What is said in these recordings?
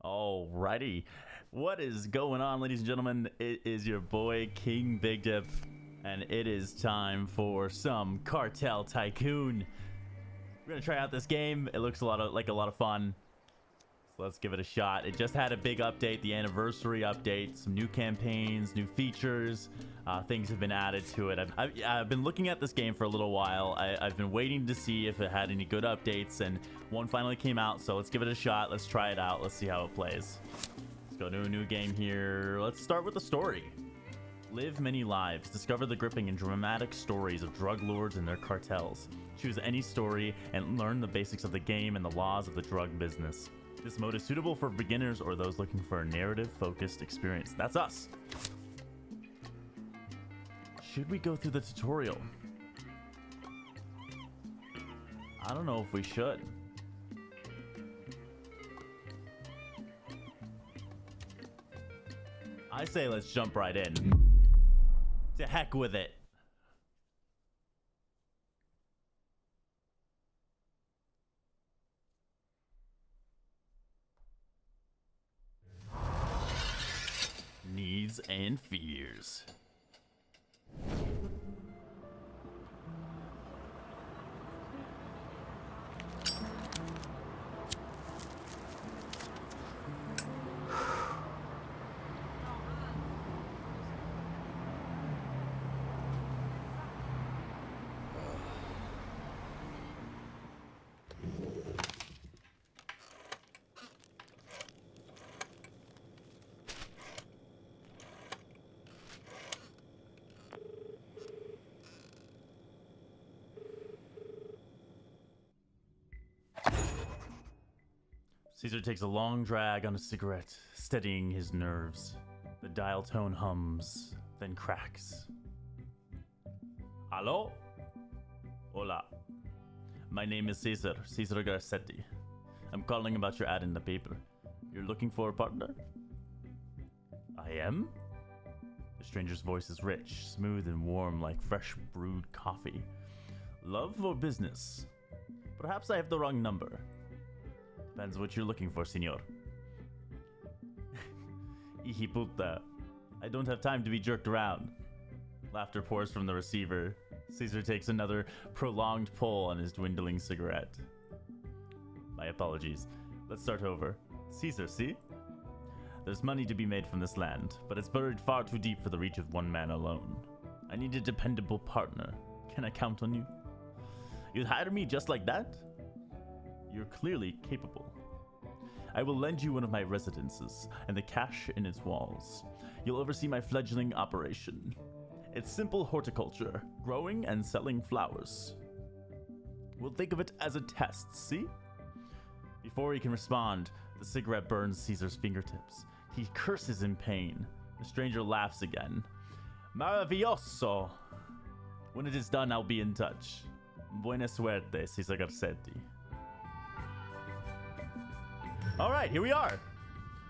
Alrighty. What is going on, ladies and gentlemen? It is your boy, King Big Dip, and it is time for some Cartel Tycoon. We're gonna try out this game. It looks like a lot of fun. So let's give it a shot. It just had a big update, the anniversary update, some new campaigns, new features. Things have been added to it. I've been looking at this game for a little while. I've been waiting to see if it had any good updates, and one finally came out, so let's give it a shot. Let's try it out. Let's see how it plays. Let's go to a new game here. Let's start with the story. Live many lives. Discover the gripping and dramatic stories of drug lords and their cartels. Choose any story and learn the basics of the game and the laws of the drug business. This mode is suitable for beginners or those looking for a narrative-focused experience. That's us. Should we go through the tutorial? I don't know if we should. I say let's jump right in. To heck with it. Needs and fears. Caesar takes a long drag on a cigarette, steadying his nerves. The dial tone hums, then cracks. Hello? Hola. My name is Caesar Garcetti. I'm calling about your ad in the paper. You're looking for a partner? I am? The stranger's voice is rich, smooth and warm like fresh brewed coffee. Love or business? Perhaps I have the wrong number. Depends what you're looking for, senor. Hijiputa. I don't have time to be jerked around. Laughter pours from the receiver. Caesar takes another prolonged pull on his dwindling cigarette. My apologies. Let's start over. Caesar, see? There's money to be made from this land, but it's buried far too deep for the reach of one man alone. I need a dependable partner. Can I count on you? You'd hire me just like that? You're clearly capable. I will lend you one of my residences and the cash in its walls. You'll oversee my fledgling operation. It's simple horticulture, growing and selling flowers. We'll think of it as a test, see? Before he can respond, the cigarette burns Caesar's fingertips. He curses in pain. The stranger laughs again. Maravilloso! When it is done, I'll be in touch. Buena suerte, Caesar Garcetti. Alright, here we are.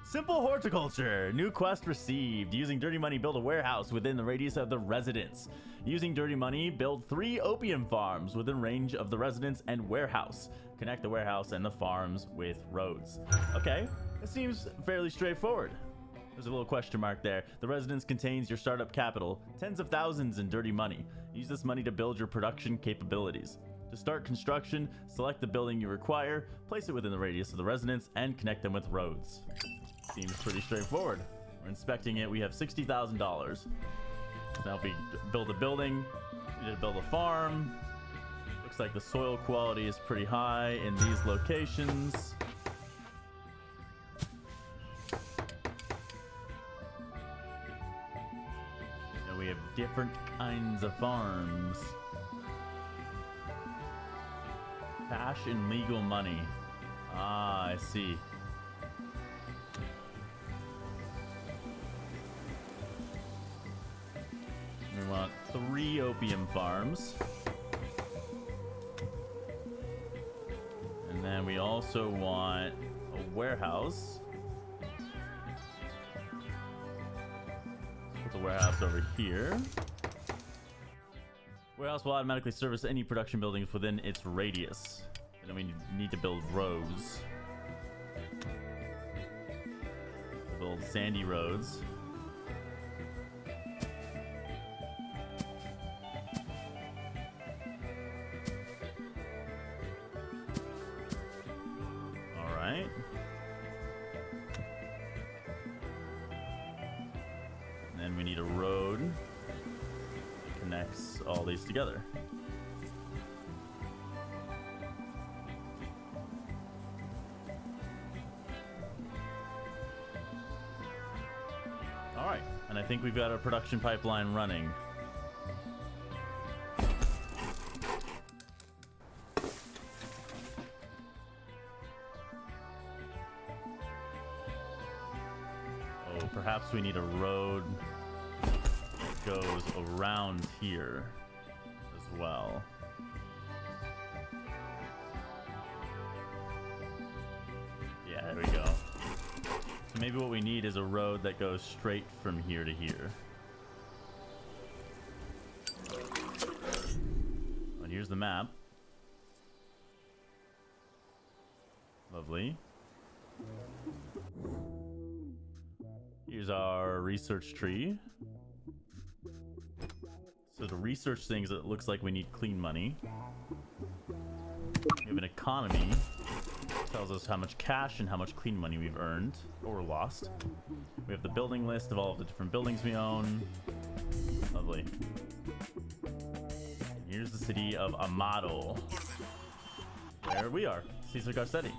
Simple horticulture. New quest received. Using dirty money, build a warehouse within the radius of the residence. Using dirty money, build 3 opium farms within range of the residence and warehouse. Connect the warehouse and the farms with roads. Okay, it seems fairly straightforward. There's a little question mark there. The residence contains your startup capital, tens of thousands in dirty money. Use this money to build your production capabilities. To start construction, select the building you require, place it within the radius of the residence, and connect them with roads. Seems pretty straightforward. We're inspecting it. We have $60,000. Now if we build a building, we need to build a farm. Looks like the soil quality is pretty high in these locations. And we have different kinds of farms. Cash and legal money. Ah, I see. We want 3 opium farms. And then we also want a warehouse. Let's put the warehouse over here. Warehouse will automatically service any production buildings within its radius. And then we need to build rows. sandy roads. All right. And then we need a road that connects all these together. All right, and I think we've got our production pipeline running. Oh, perhaps we need a road that goes around here as well. Yeah, there we go. So maybe what we need is a road that goes straight from here to here. And here's the map. Lovely. Here's our research tree. So to research things, it looks like we need clean money. We have an economy. Tells us how much cash and how much clean money we've earned or lost. We have the building list of all of the different buildings we own. Lovely. And here's the city of Amato. There we are. Caesar Garcetti.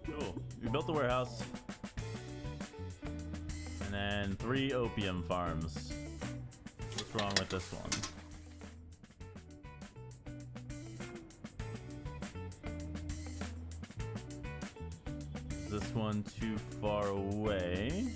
Cool. We built the warehouse. And then 3 opium farms. What's wrong with this one? Is this one too far away?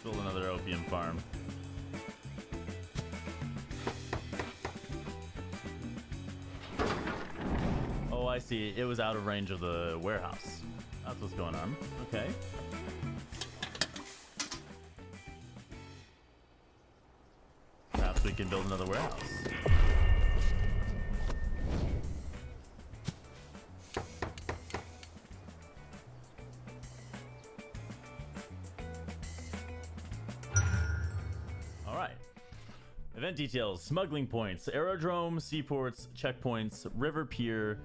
Build another opium farm. Oh, I see. It was out of range of the warehouse. That's what's going on. Okay. Perhaps we can build another warehouse. Event details, smuggling points, aerodrome, seaports, checkpoints, river pier,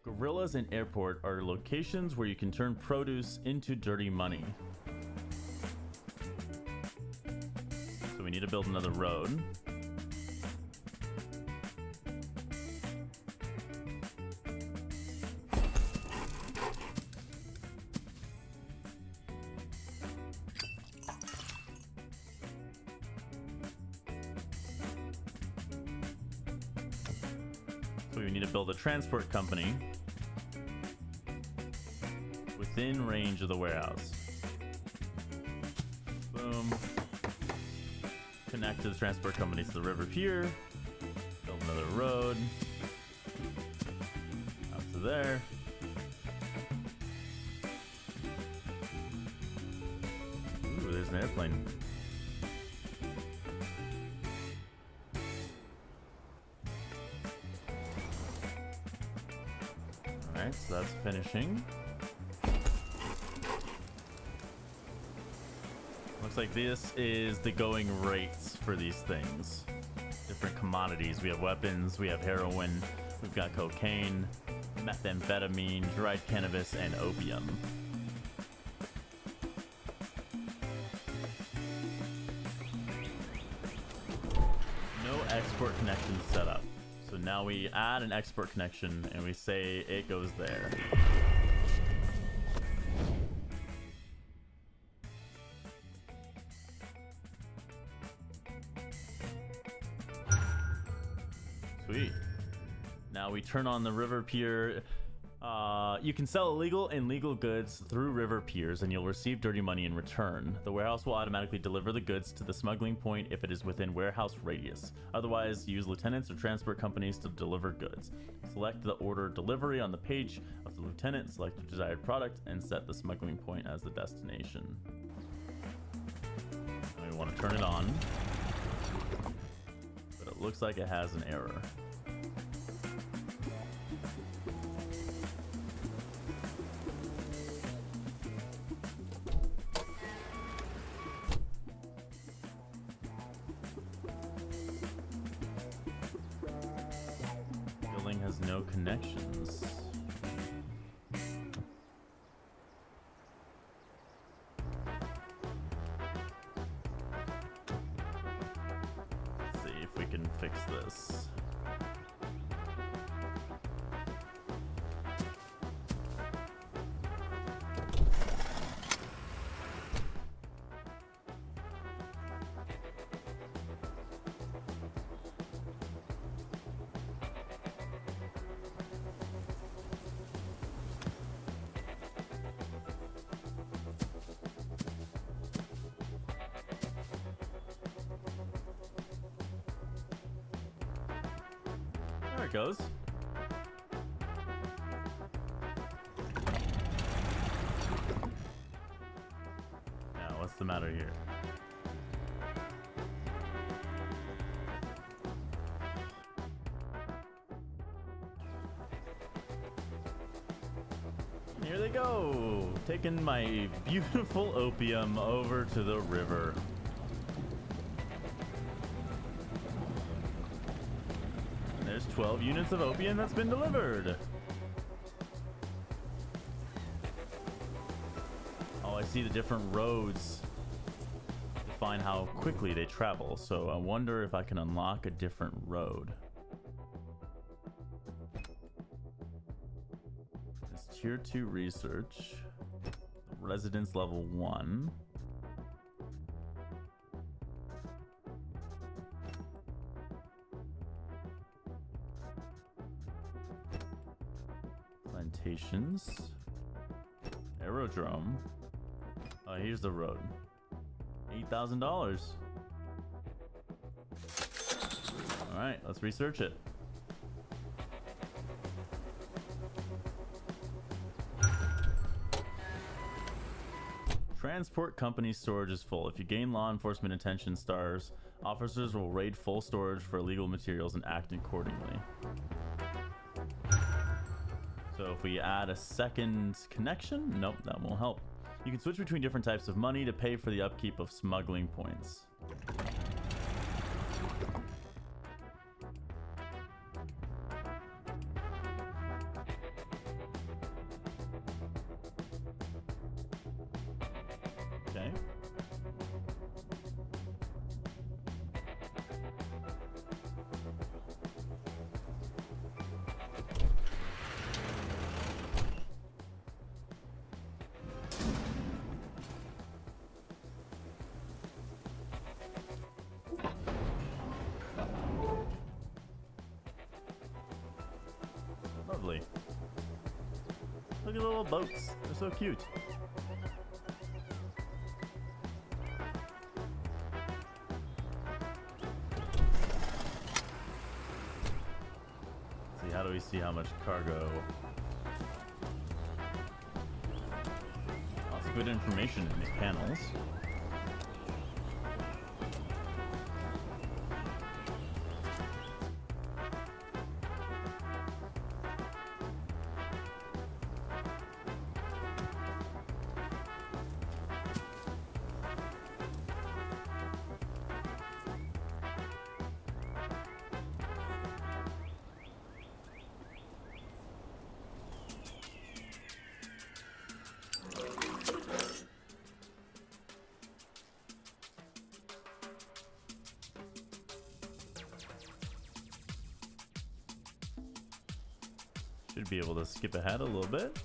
gorillas, and airport are locations where you can turn produce into dirty money. So we need to build another road. We need to build a transport company within range of the warehouse. Boom. Connect to the transport companies to the river pier. Build another road. Up to there. Ooh, there's an airplane. Alright, so that's finishing. Looks like this is the going rates for these things. Different commodities. We have weapons, we have heroin, we've got cocaine, methamphetamine, dried cannabis, and opium. No export connection set up. So now we add an export connection and we say it goes there. Sweet. Now we turn on the river pier. You can sell illegal and legal goods through river piers, and you'll receive dirty money in return. The warehouse will automatically deliver the goods to the smuggling point if it is within warehouse radius. Otherwise, use lieutenants or transport companies to deliver goods. Select the order delivery on the page of the lieutenant, select your desired product, and set the smuggling point as the destination. We want to turn it on, but it looks like it has an error. Has no connections. Let's see if we can fix this. There it goes. Now, what's the matter here? Here they go, taking my beautiful opium over to the river. There's 12 units of opium that's been delivered. Oh, I see the different roads define how quickly they travel. So I wonder if I can unlock a different road. It's tier 2 research. Residence level 1. Plantations. Aerodrome. Oh, here's the road. $8,000. Alright, let's research it. Transport company storage is full. If you gain law enforcement attention stars, officers will raid full storage for illegal materials and act accordingly. So if we add a second connection, nope, that won't help. You can switch between different types of money to pay for the upkeep of smuggling points. Okay. Lovely. Look at the little boats. They're so cute. Let's see, how do we see how much cargo? Lots of good information in these panels. Should be able to skip ahead a little bit.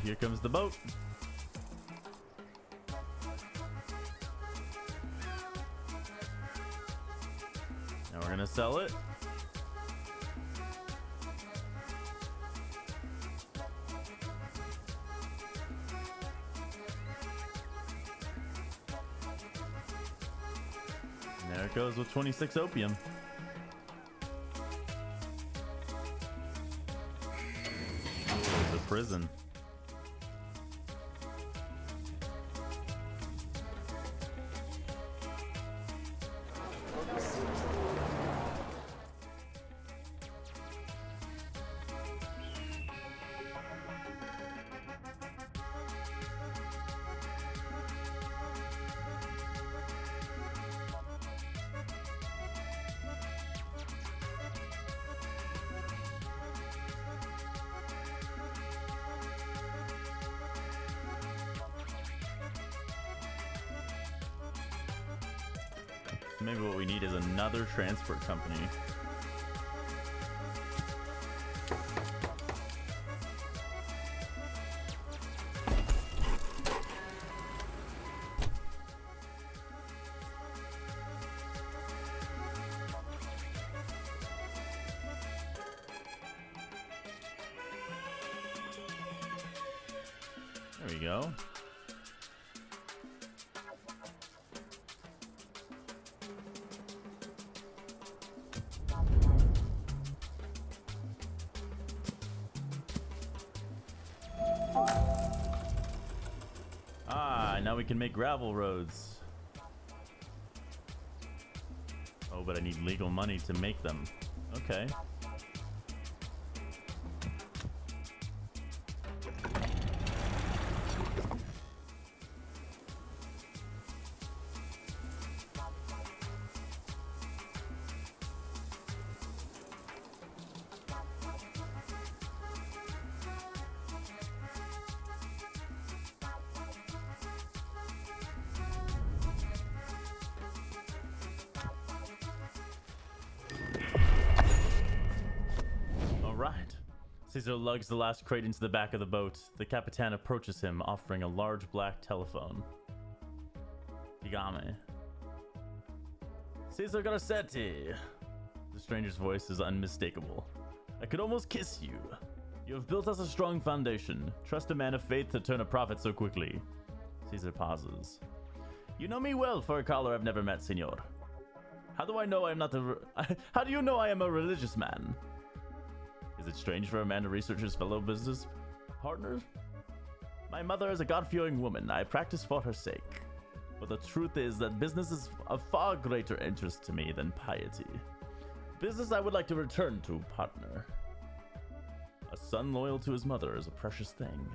Here comes the boat. Now we're gonna sell it. And there it goes with 26 opium. It's a prison. Maybe what we need is another transport company. There we go. Now we can make gravel roads. Oh, but I need legal money to make them. Okay. Caesar lugs the last crate into the back of the boat. The Capitan approaches him, offering a large black telephone. Digame. Caesar Garcetti. The stranger's voice is unmistakable. I could almost kiss you. You have built us a strong foundation. Trust a man of faith to turn a profit so quickly. Caesar pauses. You know me well for a caller I've never met, senor. How do I know I am not a... How do you know I am a religious man? Is it strange for a man to research his fellow business partners? My mother is a God-fearing woman. I practice for her sake. But the truth is that business is of far greater interest to me than piety. Business I would like to return to, partner. A son loyal to his mother is a precious thing.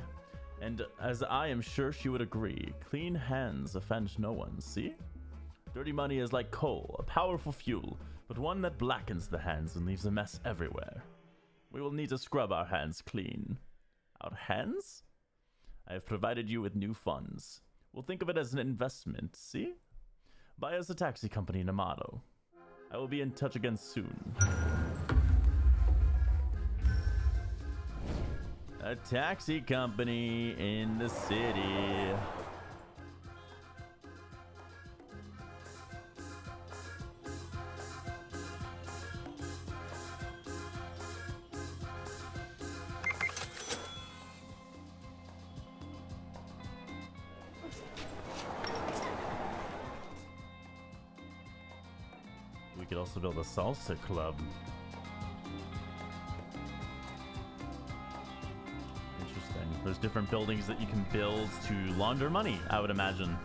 And as I am sure she would agree, clean hands offend no one, see? Dirty money is like coal, a powerful fuel, but one that blackens the hands and leaves a mess everywhere. We will need to scrub our hands clean. Our hands? I have provided you with new funds. We'll think of it as an investment, see? Buy us a taxi company in Amato. I will be in touch again soon. A taxi company in the city. We could also build a salsa club. Interesting. There's different buildings that you can build to launder money, I would imagine.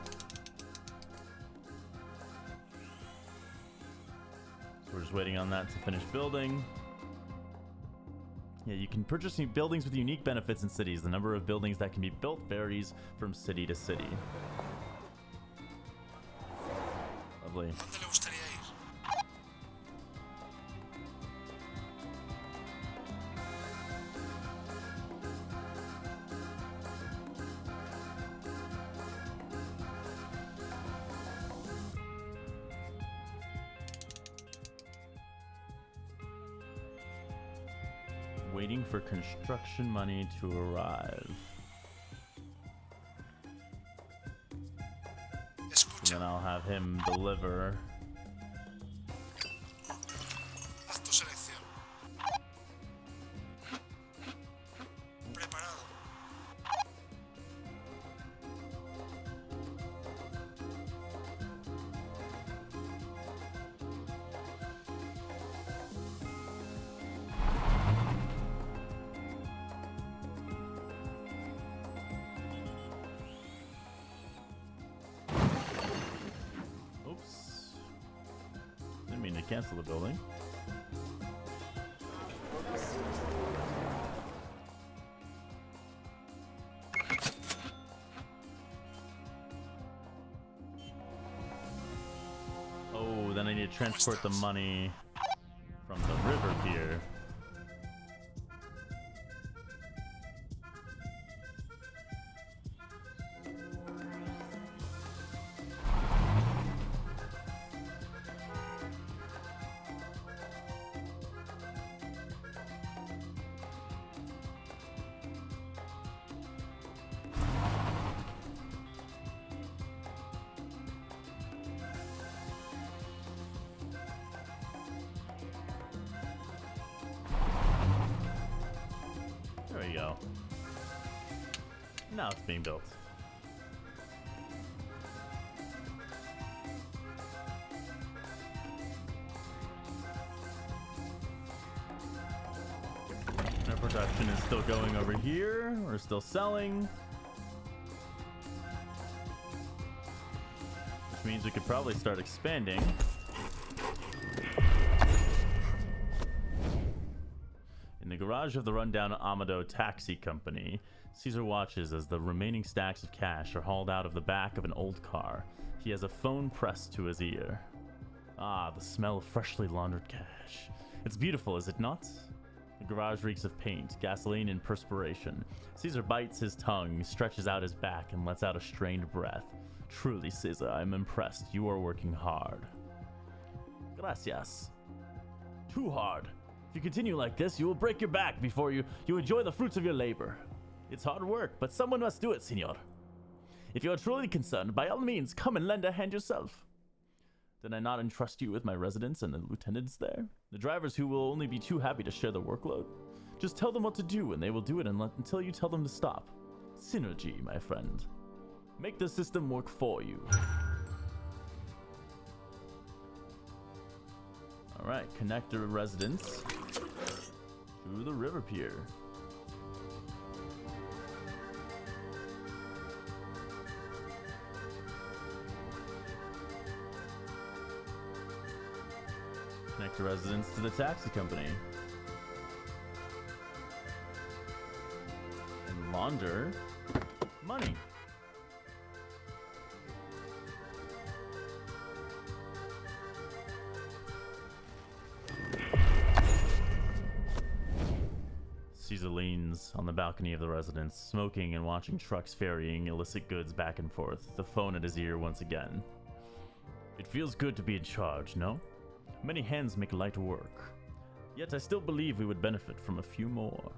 So we're just waiting on that to finish building. Yeah, you can purchase new buildings with unique benefits in cities. The number of buildings that can be built varies from city to city. Lovely. Waiting for construction money to arrive. then I'll have him deliver. Haz tu selección. Preparado. Oops. Didn't mean to cancel the building. Oh, then I need to transport the money from the river pier. There we go. Now it's being built. Our production is still going over here. We're still selling. Which means we could probably start expanding. In the garage of the rundown Amado Taxi Company, Caesar watches as the remaining stacks of cash are hauled out of the back of an old car. He has a phone pressed to his ear. Ah, the smell of freshly laundered cash. It's beautiful, is it not? The garage reeks of paint, gasoline, and perspiration. Caesar bites his tongue, stretches out his back, and lets out a strained breath. Truly, Caesar, I'm impressed. You are working hard. Gracias. Too hard. If you continue like this, you will break your back before you enjoy the fruits of your labor. It's hard work, but someone must do it, senor. If you are truly concerned, by all means, come and lend a hand yourself. Did I not entrust you with my residents and the lieutenants there? The drivers who will only be too happy to share the workload? Just tell them what to do, and they will do it until you tell them to stop. Synergy, my friend. Make the system work for you. Alright, connect the residents to the river pier. Connect the residents to the taxi company. And launder money. Caesar leans on the balcony of the residence, smoking and watching trucks ferrying illicit goods back and forth, the phone at his ear once again. It feels good to be in charge, no? Many hands make light work. Yet I still believe we would benefit from a few more.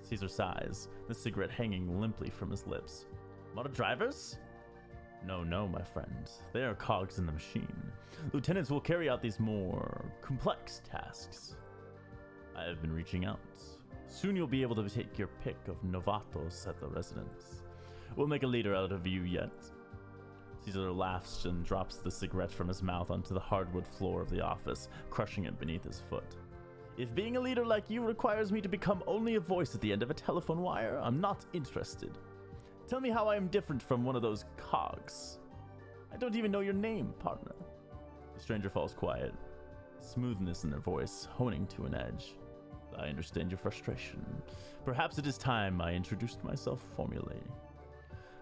Caesar sighs, the cigarette hanging limply from his lips. More drivers? No, my friend. They are cogs in the machine. Lieutenants will carry out these more complex tasks. I have been reaching out. Soon you'll be able to take your pick of novatos at the residence. We'll make a leader out of you yet. Caesar laughs and drops the cigarette from his mouth onto the hardwood floor of the office, crushing it beneath his foot. If being a leader like you requires me to become only a voice at the end of a telephone wire, I'm not interested. Tell me how I am different from one of those cogs. I don't even know your name, partner. The stranger falls quiet, smoothness in their voice honing to an edge. I understand your frustration. Perhaps it is time I introduced myself formally.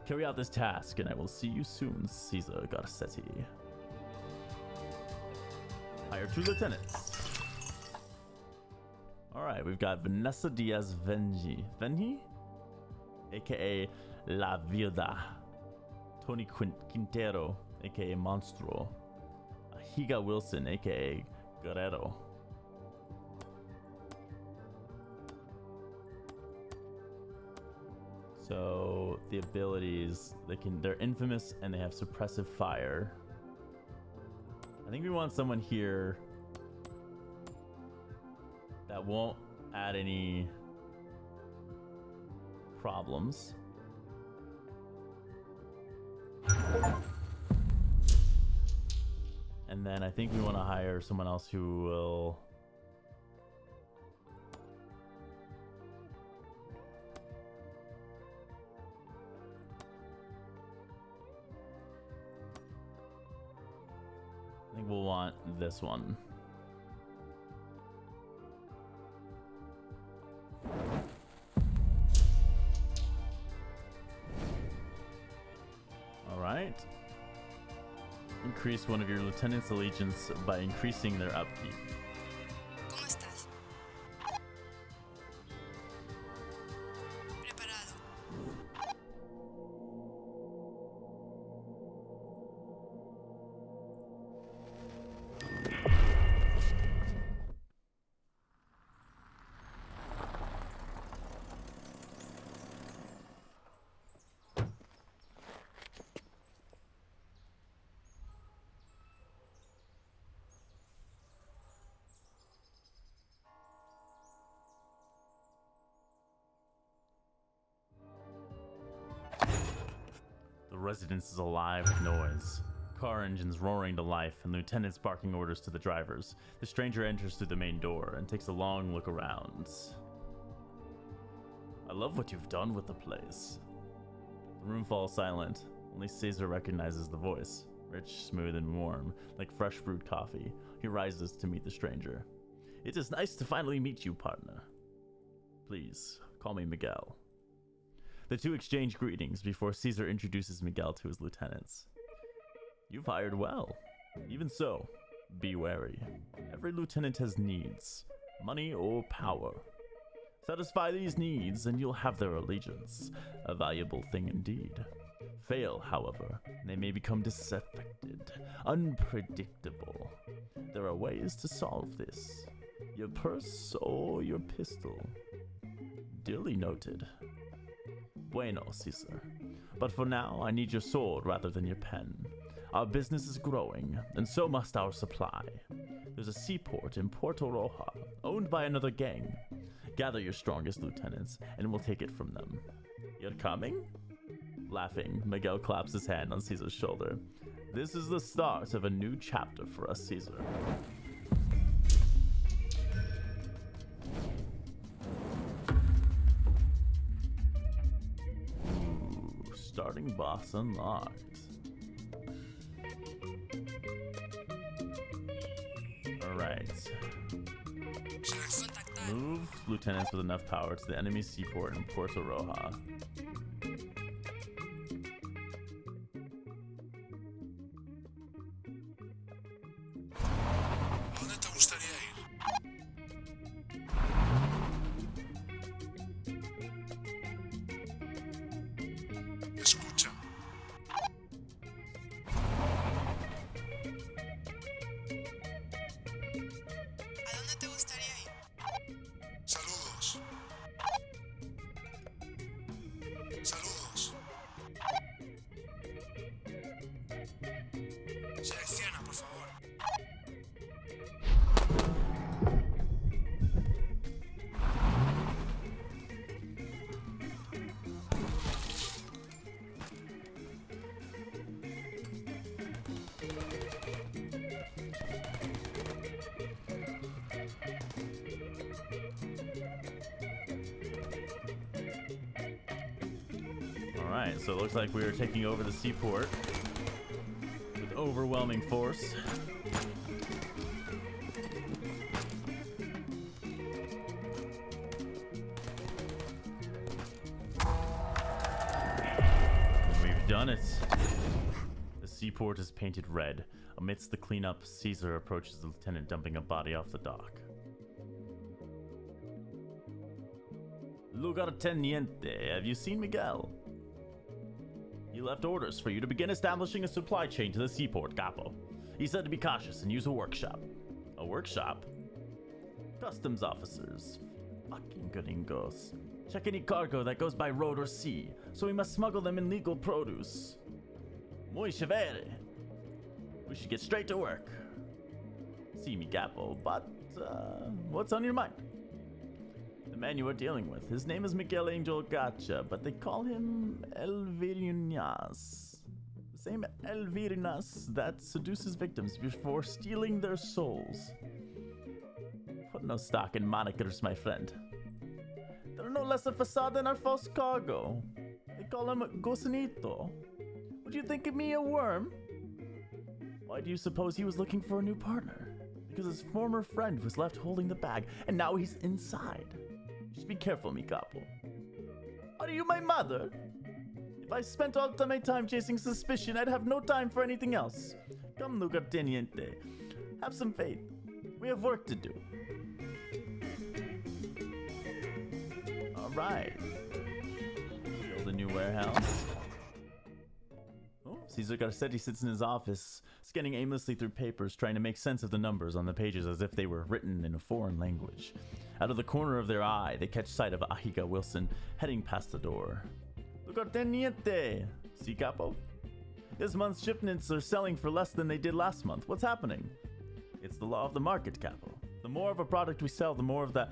Carry out this task, and I will see you soon, Caesar Garcetti. Hire 2 lieutenants. Alright, we've got Vanessa Diaz Venhi, aka La Viuda. Tony Quintero, aka Monstro. Higa Wilson, aka Guerrero. So the abilities, they're infamous and they have suppressive fire. I think we want someone here that won't add any problems. And then I think we want to hire someone else who will... I think we'll want this one. All right. Increase one of your lieutenant's allegiance by increasing their upkeep. ¿Cómo estás? Preparado. The residence is alive with noise. Car engines roaring to life and lieutenants barking orders to the drivers. The stranger enters through the main door and takes a long look around. I love what you've done with the place. The room falls silent. Only Caesar recognizes the voice. Rich, smooth, and warm, like fresh brewed coffee. He rises to meet the stranger. It is nice to finally meet you, partner. Please, call me Miguel. The two exchange greetings before Caesar introduces Miguel to his lieutenants. You've hired well. Even so, be wary. Every lieutenant has needs, money or power. Satisfy these needs and you'll have their allegiance, a valuable thing indeed. Fail, however, and they may become disaffected, unpredictable. There are ways to solve this. Your purse or your pistol. Duly noted. Bueno, Caesar. But for now, I need your sword rather than your pen. Our business is growing, and so must our supply. There's a seaport in Puerto Roja, owned by another gang. Gather your strongest lieutenants, and we'll take it from them. You're coming? Laughing, Miguel claps his hand on Caesar's shoulder. This is the start of a new chapter for us, Caesar. Ooh, starting boss unlocked. Alright. Contactar. Move lieutenants with enough power to the enemy seaport in Puerto Roja. ¿A dónde te gustaría ir? Escucha. ¿A dónde te gustaría ir? Saludos. Saludos. Selecciona, por favor. Alright, so it looks like we are taking over the seaport with overwhelming force. We've done it. The seaport is painted red. Amidst the cleanup, Caesar approaches the lieutenant, dumping a body off the dock. Lugarteniente, have you seen Miguel? He left orders for you to begin establishing a supply chain to the seaport, Capo. He said to be cautious and use a workshop. A workshop? Customs officers. Fucking gringos. Check any cargo that goes by road or sea, so we must smuggle them in legal produce. Muy chévere. We should get straight to work. see me, Capo, but what's on your mind? The man you are dealing with, his name is Miguel Angel Gacha, but they call him Elvirinas. The same Elvirinas that seduces victims before stealing their souls. Put no stock in monikers, my friend. They're no less a facade than our false cargo. They call him Gusanito. Would you think of me a worm? Why do you suppose he was looking for a new partner? Because his former friend was left holding the bag, and now he's inside. Just be careful, mi capo. Are you my mother? If I spent all of my time chasing suspicion, I'd have no time for anything else. Come, lugarteniente. Have some faith. We have work to do. All right. Build a new warehouse. Oh, Cesar Garcetti sits in his office, scanning aimlessly through papers, trying to make sense of the numbers on the pages as if they were written in a foreign language. Out of the corner of their eye, they catch sight of Ahiga Wilson heading past the door. Lugarteniente! Si, capo? This month's shipments are selling for less than they did last month. What's happening? It's the law of the market, capo. The more of a product we sell, the more of the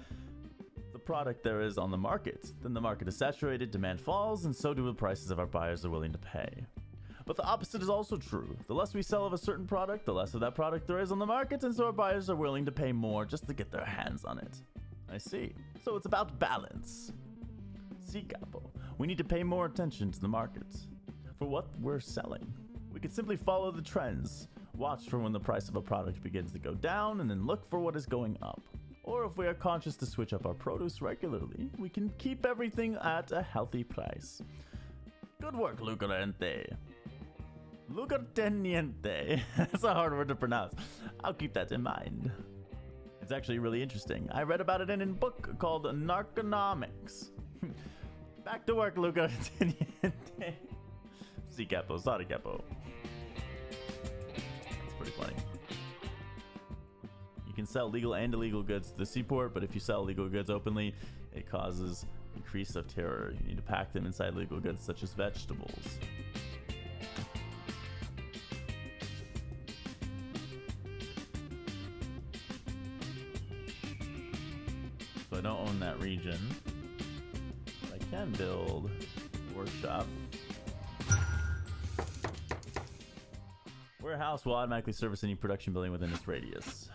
product there is on the market. Then the market is saturated, demand falls, and so do the prices of our buyers are willing to pay. But the opposite is also true. The less we sell of a certain product, the less of that product there is on the market, and so our buyers are willing to pay more just to get their hands on it. I see. So it's about balance. Si, capo. We need to pay more attention to the market. For what we're selling. We can simply follow the trends, watch for when the price of a product begins to go down, and then look for what is going up. Or if we are conscious to switch up our produce regularly, we can keep everything at a healthy price. Good work, Lugarente. Lugarteniente. That's a hard word to pronounce. I'll keep that in mind. It's actually really interesting. I read about it in a book called Narconomics. Back to work, Lugarteniente. Si, capo. Sorry, capo. That's pretty funny. You can sell legal and illegal goods to the seaport, but if you sell illegal goods openly, it causes increase of terror. You need to pack them inside legal goods such as vegetables. So I don't own that region. But I can build a workshop. Warehouse will automatically service any production building within its radius.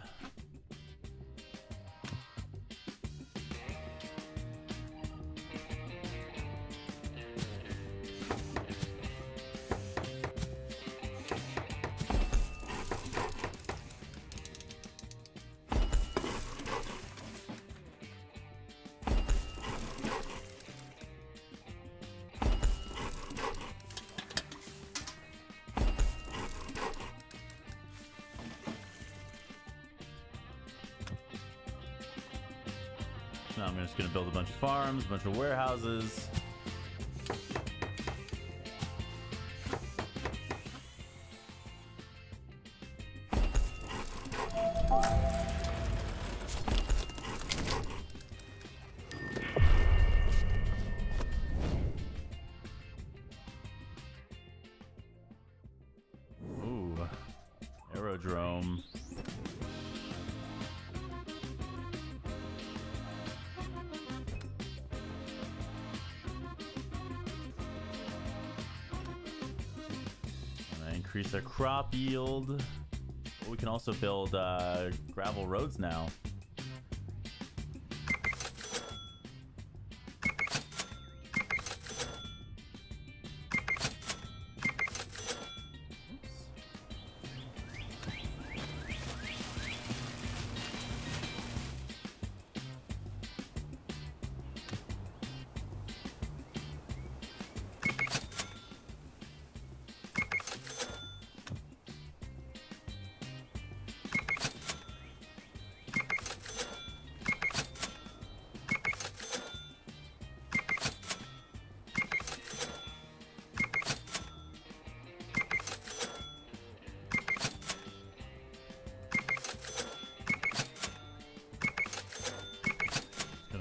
Now I'm just gonna build a bunch of farms, a bunch of warehouses. Ooh, aerodrome. Increase our crop yield. We can also build gravel roads now.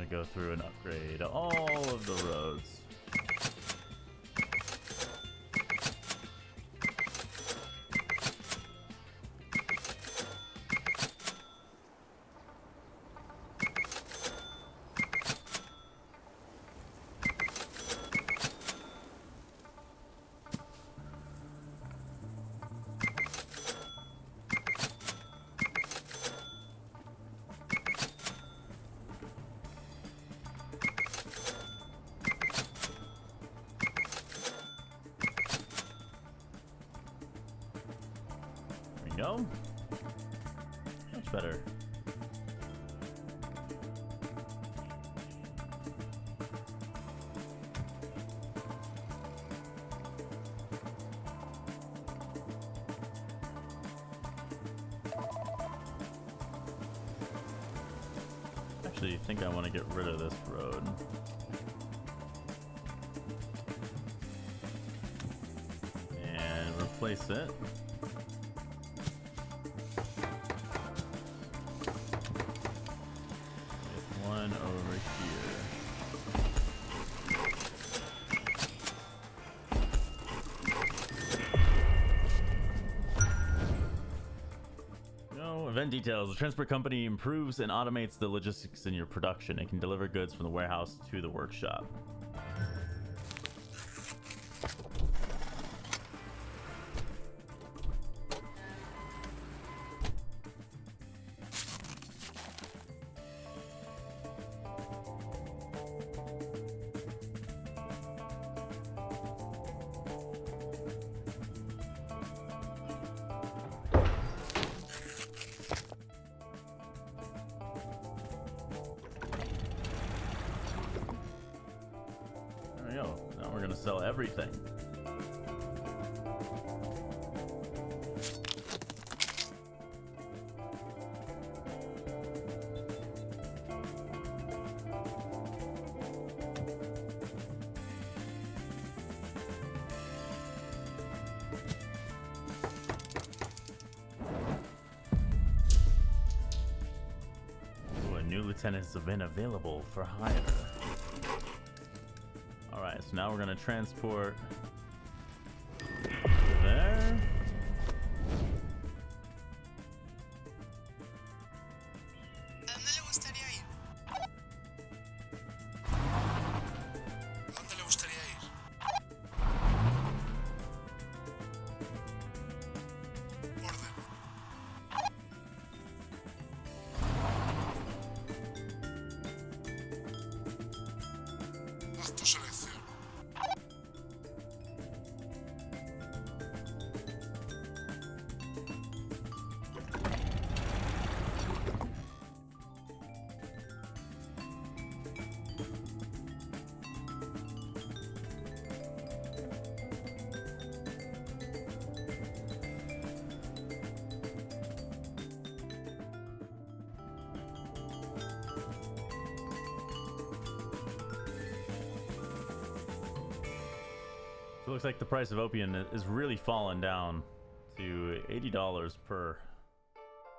Go through and upgrade all of the roads. actually think I want to get rid of this road. And replace it. With one over here. Event details. The transport company improves and automates the logistics in your production. It can deliver goods from the warehouse to the workshop. Now we're gonna sell everything. Ooh, a new lieutenant has been available for hire. Alright, so now we're gonna transport to there. ¿A dónde le gustaría ir? ¿A dónde le gustaría ir? Orden. Haz tu selección. It looks like the price of opium is really fallen down to $80 per.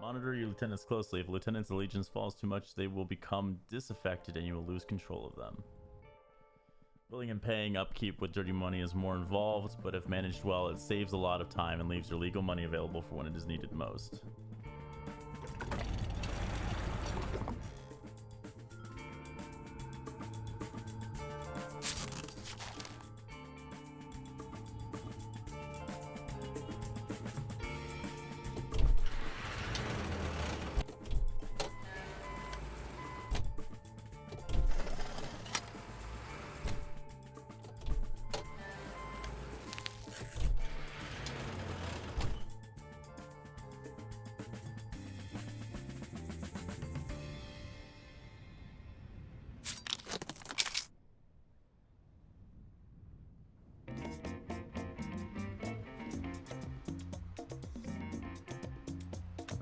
Monitor your lieutenants closely. If a lieutenant's allegiance falls too much, they will become disaffected and you will lose control of them. Billing and paying upkeep with dirty money is more involved, but if managed well, it saves a lot of time and leaves your legal money available for when it is needed most.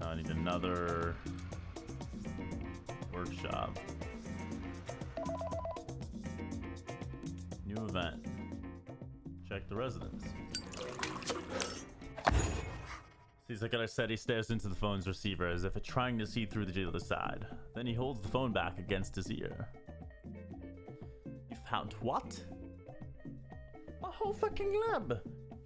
I need another workshop. New event. Check the residence. Seems like I said, he stares into the phone's receiver as if it's trying to see through the other side. Then he holds the phone back against his ear. You found what? A whole fucking lab.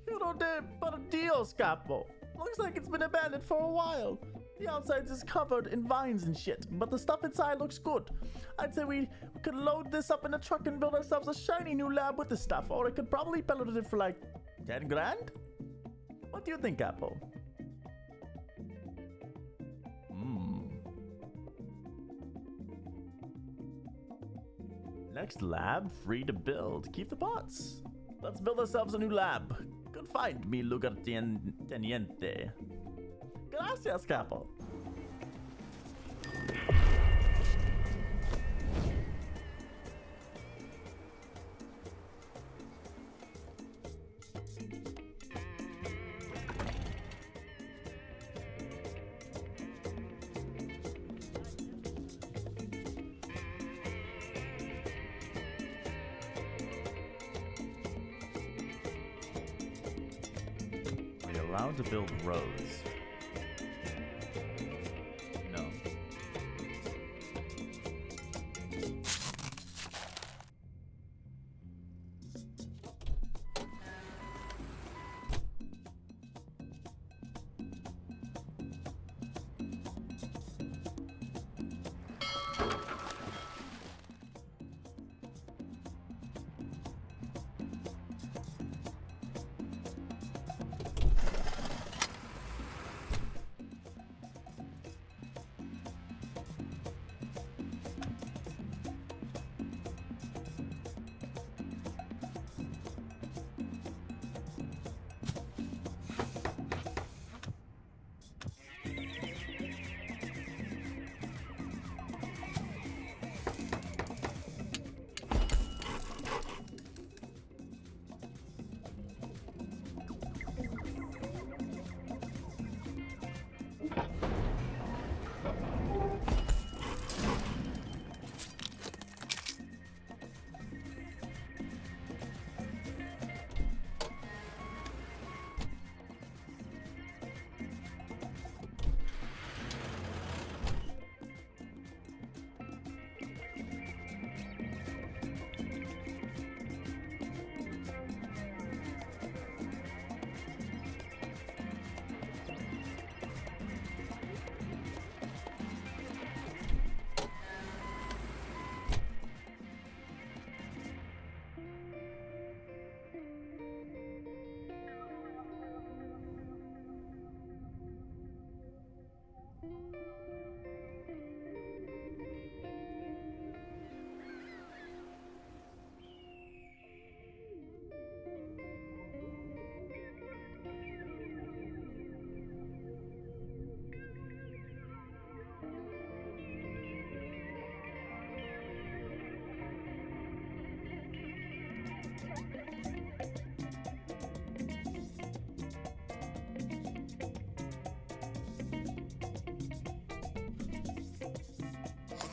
You know, but a deal, Scapo. Looks like it's been abandoned for a while. The outside is covered in vines and shit, but the stuff inside looks good. I'd say we could load this up in a truck and build ourselves a shiny new lab with the stuff, or I could probably pellet it for like 10 grand? What do you think, Capo? Next lab, free to build. Keep the pots. Let's build ourselves a new lab. Good find, mi lugarteniente. Gracias, Capo. allowed to build roads. No.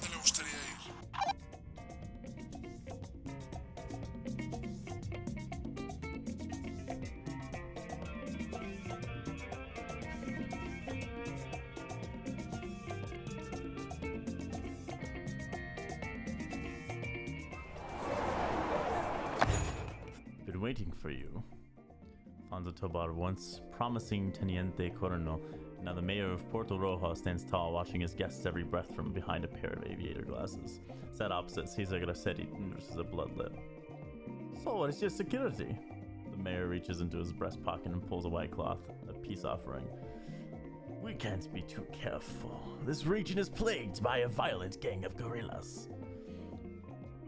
¿Dónde le gustaría ir? Been waiting for you. Alfonso Tobar, once promising Teniente Coronel, now the mayor of Porto Rojo, stands tall, watching his guests' every breath from behind a pair of aviator glasses. Sat opposite, Cesar Grassetti nurses a blood lip. So what is your security? The mayor reaches into his breast pocket and pulls a white cloth, a peace offering. We can't be too careful. This region is plagued by a violent gang of guerrillas.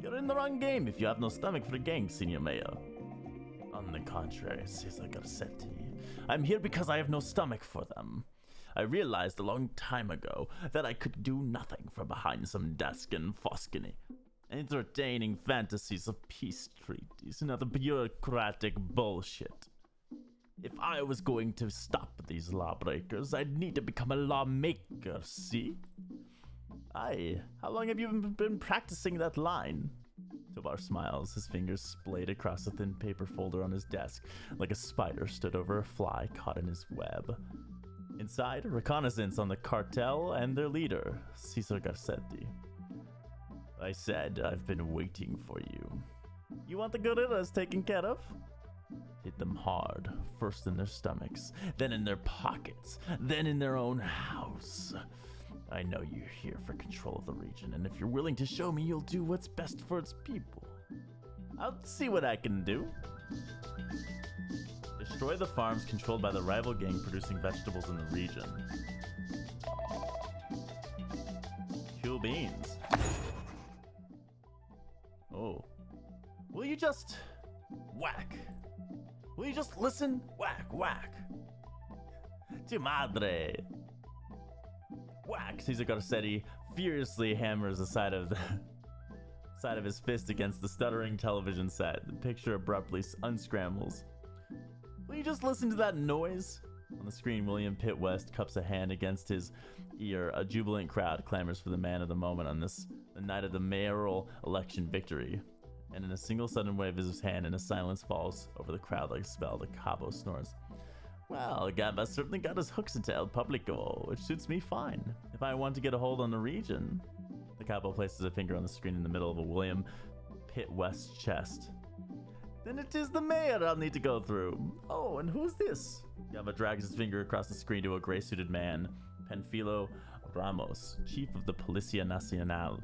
You're in the wrong game if you have no stomach for a gang, Senior Mayor. On the contrary, Cesar Garcetti, I'm here because I have no stomach for them. I realized a long time ago that I could do nothing from behind some desk in Foscony, entertaining fantasies of peace treaties and other bureaucratic bullshit. If I was going to stop these lawbreakers, I'd need to become a lawmaker, see? Aye, how long have you been practicing that line? Tobar smiles, his fingers splayed across a thin paper folder on his desk, like a spider stood over a fly caught in his web. Inside, reconnaissance on the cartel and their leader, Cesar Garcetti. I said I've been waiting for you. You want the guerrillas taken care of? Hit them hard, first in their stomachs, then in their pockets, then in their own house. I know you're here for control of the region, and if you're willing to show me, you'll do what's best for its people. I'll see what I can do. Destroy the farms controlled by the rival gang producing vegetables in the region. Kill beans. Oh. Will you just... whack? Will you just listen? Whack, whack. Tu madre. Whack! Cesar Garcetti furiously hammers the side of his fist against the stuttering television set. The picture abruptly unscrambles. Will you just listen to that noise? On the screen, William Pitt West cups a hand against his ear. A jubilant crowd clamors for the man of the moment on the night of the mayoral election victory. And in a single sudden wave of his hand, and a silence falls over the crowd like a spell, the Cabo snores. Well, Gamba certainly got his hooks into El Publico, which suits me fine. If I want to get a hold on the region... The capo places a finger on the screen in the middle of a William Pitt West chest. Then it is the mayor I'll need to go through. Oh, and who's this? Gamba drags his finger across the screen to a gray-suited man, Panfilo Ramos, chief of the Policia Nacional.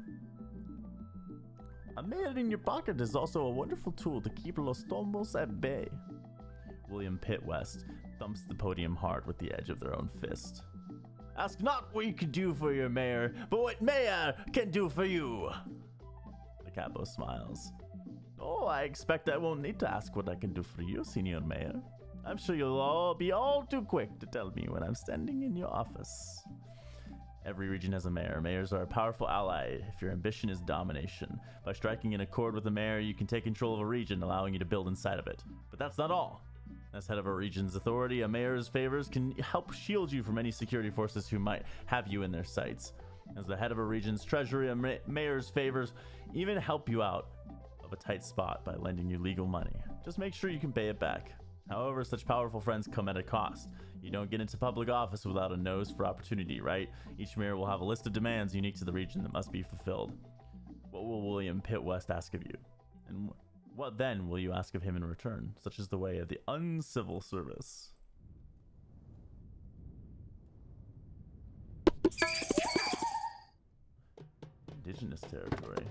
A mayor in your pocket is also a wonderful tool to keep Los Tombos at bay. William Pitt West thumps the podium hard with the edge of their own fist. Ask not what you can do for your mayor, but what mayor can do for you. The capo smiles. Oh, I expect I won't need to ask what I can do for you, Senor Mayor. I'm sure you'll all be all too quick to tell me when I'm standing in your office. Every region has a mayor. Mayors are a powerful ally if your ambition is domination. By striking an accord with the mayor, you can take control of a region, allowing you to build inside of it. But that's not all. As head of a region's authority, a mayor's favors can help shield you from any security forces who might have you in their sights. As the head of a region's treasury, a mayor's favors even help you out of a tight spot by lending you legal money. Just make sure you can pay it back. However, such powerful friends come at a cost. You don't get into public office without a nose for opportunity, right? Each mayor will have a list of demands unique to the region that must be fulfilled. What will William Pitt West ask of you? And what then will you ask of him in return? Such is the way of the uncivil service. Indigenous territory.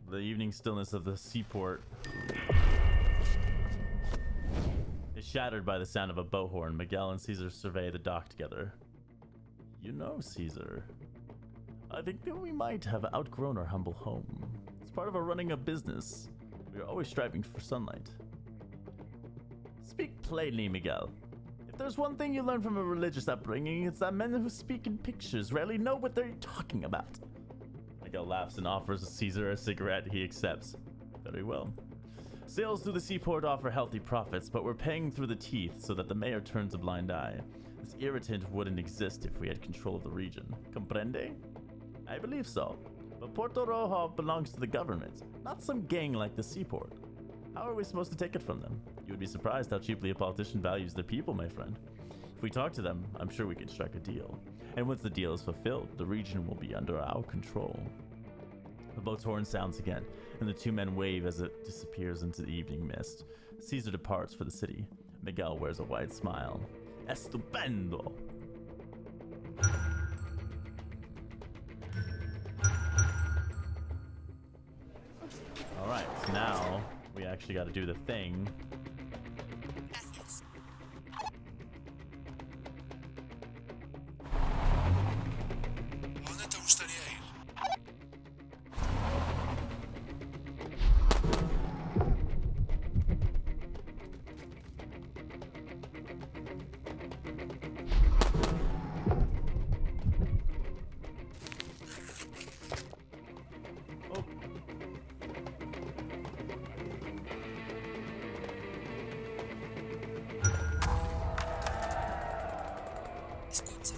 The evening stillness of the seaport is shattered by the sound of a boat horn. Miguel and Caesar survey the dock together. You know, Caesar, I think that we might have outgrown our humble home. It's part of our running a business. We are always striving for sunlight. Speak plainly, Miguel. If there's one thing you learn from a religious upbringing, it's that men who speak in pictures rarely know what they're talking about. Miguel laughs and offers Caesar a cigarette. He accepts. Very well. Sales through the seaport offer healthy profits, but we're paying through the teeth so that the mayor turns a blind eye. This irritant wouldn't exist if we had control of the region. Comprende? I believe so. But Puerto Rojo belongs to the government, not some gang like the seaport. How are we supposed to take it from them? You would be surprised how cheaply a politician values their people, my friend. If we talk to them, I'm sure we can strike a deal. And once the deal is fulfilled, the region will be under our control. The boat's horn sounds again, and the two men wave as it disappears into the evening mist. Caesar departs for the city. Miguel wears a wide smile. Estupendo! Alright, so now we actually got to do the thing. Gracias. ¿A dónde te gustaría ir? Oh. Escucha.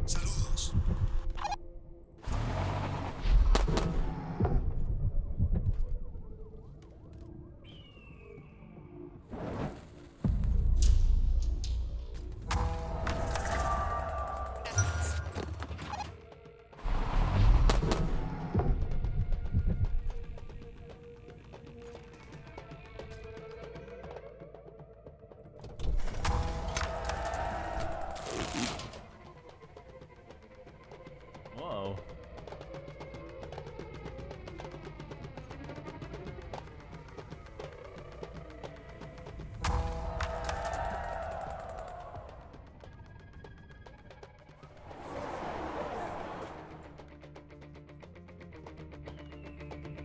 Saludos. Gracias. Whoa.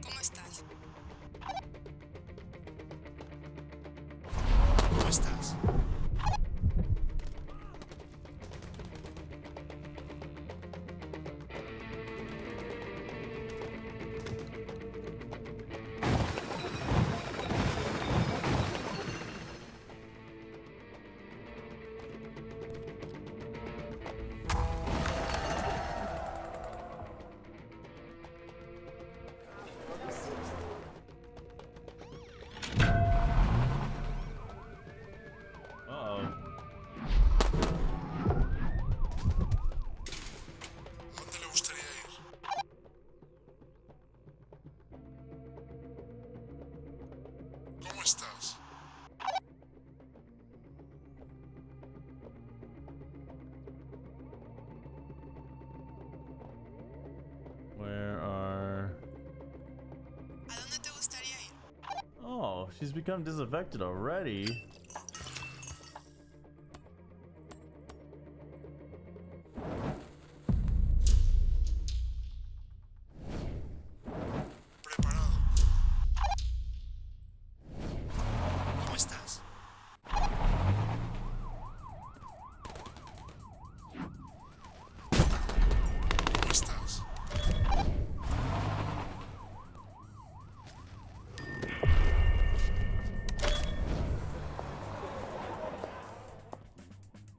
¿Cómo estás? ¿Cómo estás? she's become disaffected already. Preparado. ¿Cómo estás? ¿Cómo estás?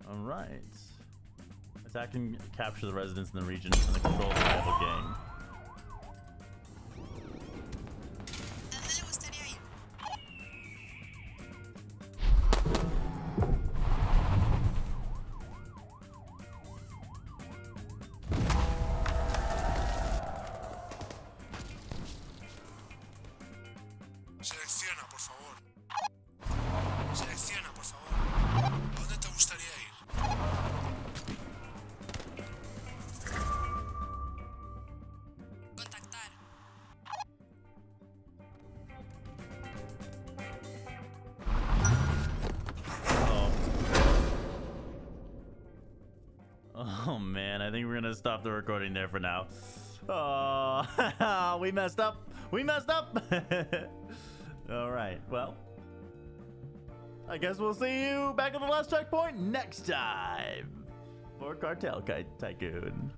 All right. Attack and capture the residents in the region and the control of the rival gang. ¿A dónde le gustaría ir? Selecciona, por favor. Selecciona, por favor. ¿A dónde te gustaría ir? Contactar. Oh man, I think we're gonna stop the recording there for now. Oh, we messed up. We messed up. All right, well, I guess we'll see you back at the last checkpoint next time for Cartel Tycoon.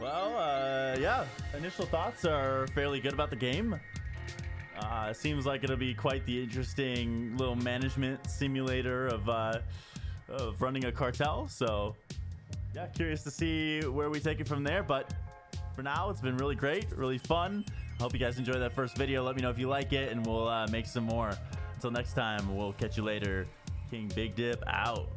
Well, yeah, initial thoughts are fairly good about the game. Seems like it'll be quite the interesting little management simulator of running a cartel. So, yeah, curious to see where we take it from there. But for now, it's been really great, really fun. Hope you guys enjoyed that first video. Let me know if you like it, and we'll make some more. Until next time, we'll catch you later. King Big Dip out.